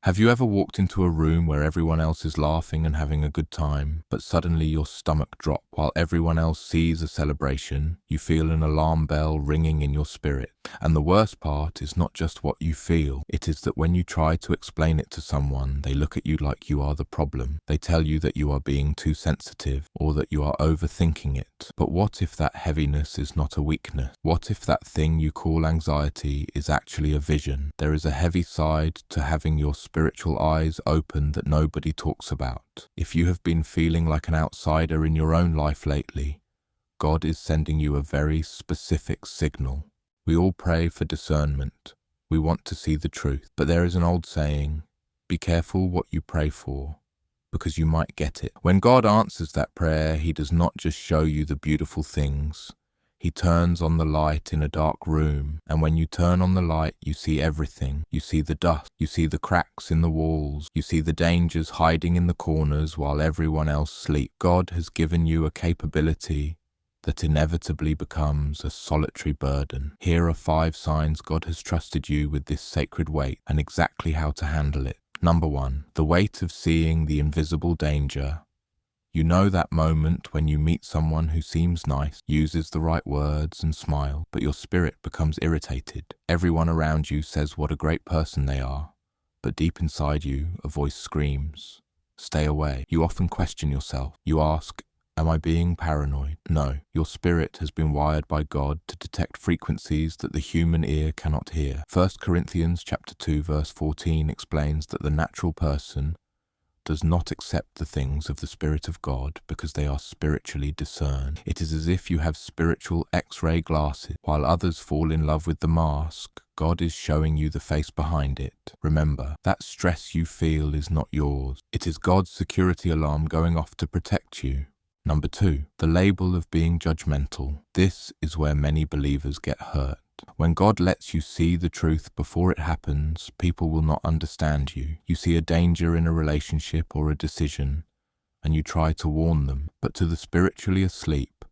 Have you ever walked into a room where everyone else is laughing and having a good time, but suddenly your stomach drops while everyone else sees a celebration? You feel an alarm bell ringing in your spirit. And the worst part is not just what you feel, it is that when you try to explain it to someone, they look at you like you are the problem. They tell you that you are being too sensitive or that you are overthinking it. But what if that heaviness is not a weakness? What if that thing you call anxiety is actually a vision? There is a heavy side to having your spiritual eyes open that nobody talks about. If you have been feeling like an outsider in your own life lately, God is sending you a very specific signal. We all pray for discernment. We want to see the truth. But there is an old saying, be careful what you pray for, because you might get it. When God answers that prayer, He does not just show you the beautiful things. He turns on the light in a dark room, and when you turn on the light, you see everything. You see the dust, you see the cracks in the walls, you see the dangers hiding in the corners while everyone else sleeps. God has given you a capability that inevitably becomes a solitary burden. Here are 5 signs God has trusted you with this sacred weight and exactly how to handle it. Number 1, the weight of seeing the invisible danger. You know that moment when you meet someone who seems nice, uses the right words and smile, but your spirit becomes irritated. Everyone around you says what a great person they are, but deep inside you, a voice screams, stay away. You often question yourself. You ask, am I being paranoid? No, your spirit has been wired by God to detect frequencies that the human ear cannot hear. 1 Corinthians chapter 2 verse 14 explains that the natural person does not accept the things of the Spirit of God because they are spiritually discerned. It is as if you have spiritual X-ray glasses. While others fall in love with the mask, God is showing you the face behind it. Remember, that stress you feel is not yours. It is God's security alarm going off to protect you. Number 2, the label of being judgmental. This is where many believers get hurt. When God lets you see the truth before it happens, people will not understand you. You see a danger in a relationship or a decision, and you try to warn them. But to the spiritually asleep,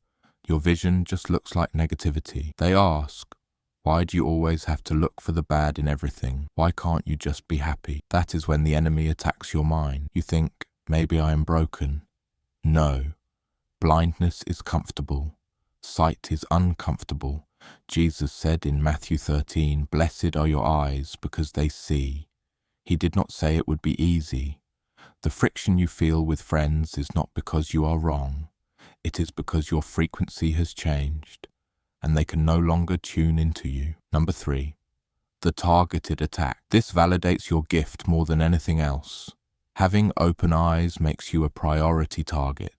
your vision just looks like negativity. They ask, why do you always have to look for the bad in everything? Why can't you just be happy? That is when the enemy attacks your mind. You think, maybe I am broken. No. Blindness is comfortable. Sight is uncomfortable. Jesus said in Matthew 13, blessed are your eyes because they see. He did not say it would be easy. The friction you feel with friends is not because you are wrong. It is because your frequency has changed, and they can no longer tune into you. Number 3, the targeted attack. This validates your gift more than anything else. Having open eyes makes you a priority target.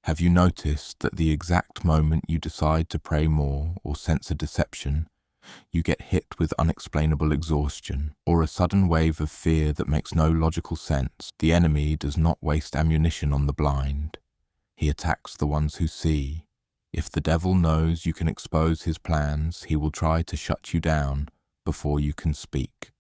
Have you noticed that the exact moment you decide to pray more or sense a deception, you get hit with unexplainable exhaustion or a sudden wave of fear that makes no logical sense? The enemy does not waste ammunition on the blind. He attacks the ones who see. If the devil knows you can expose his plans, he will try to shut you down before you can speak.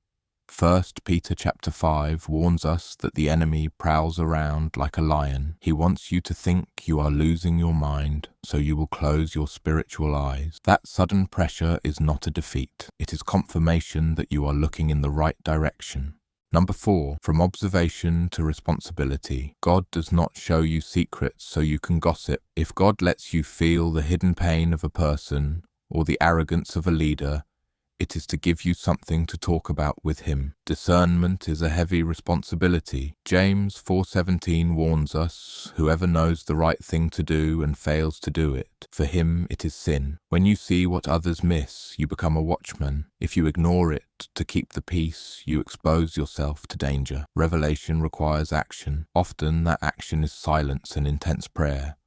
1 Peter chapter 5 warns us that the enemy prowls around like a lion. He wants you to think you are losing your mind, so you will close your spiritual eyes. That sudden pressure is not a defeat. It is confirmation that you are looking in the right direction. Number 4, from observation to responsibility. God does not show you secrets so you can gossip. If God lets you feel the hidden pain of a person or the arrogance of a leader, it is to give you something to talk about with Him. Discernment is a heavy responsibility. James 4:17 warns us, whoever knows the right thing to do and fails to do it, for him it is sin. When you see what others miss, you become a watchman. If you ignore it to keep the peace, you expose yourself to danger. Revelation requires action. Often that action is silence and intense prayer.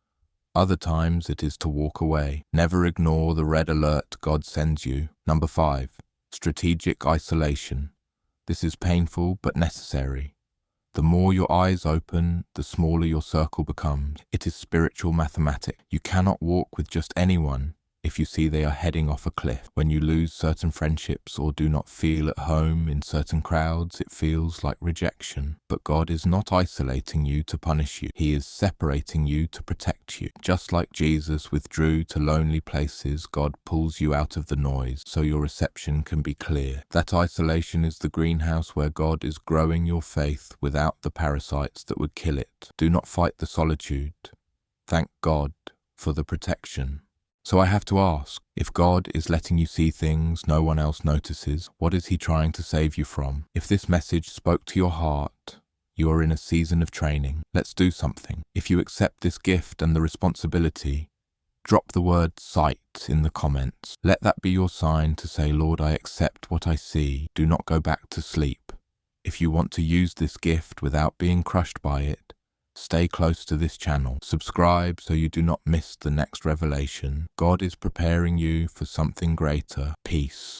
Other times it is to walk away. Never ignore the red alert God sends you. Number 5, strategic isolation. This is painful but necessary. The more your eyes open, the smaller your circle becomes. It is spiritual mathematics. You cannot walk with just anyone. if you see they are heading off a cliff. When you lose certain friendships or do not feel at home in certain crowds, it feels like rejection. But God is not isolating you to punish you. He is separating you to protect you. Just like Jesus withdrew to lonely places, God pulls you out of the noise so your reception can be clear. That isolation is the greenhouse where God is growing your faith without the parasites that would kill it. Do not fight the solitude. Thank God for the protection. So I have to ask, if God is letting you see things no one else notices, what is He trying to save you from? If this message spoke to your heart, you are in a season of training. Let's do something. If you accept this gift and the responsibility, drop the word sight in the comments. Let that be your sign to say, Lord, I accept what I see. Do not go back to sleep. If you want to use this gift without being crushed by it, stay close to this channel. Subscribe so you do not miss the next revelation. God is preparing you for something greater. Peace.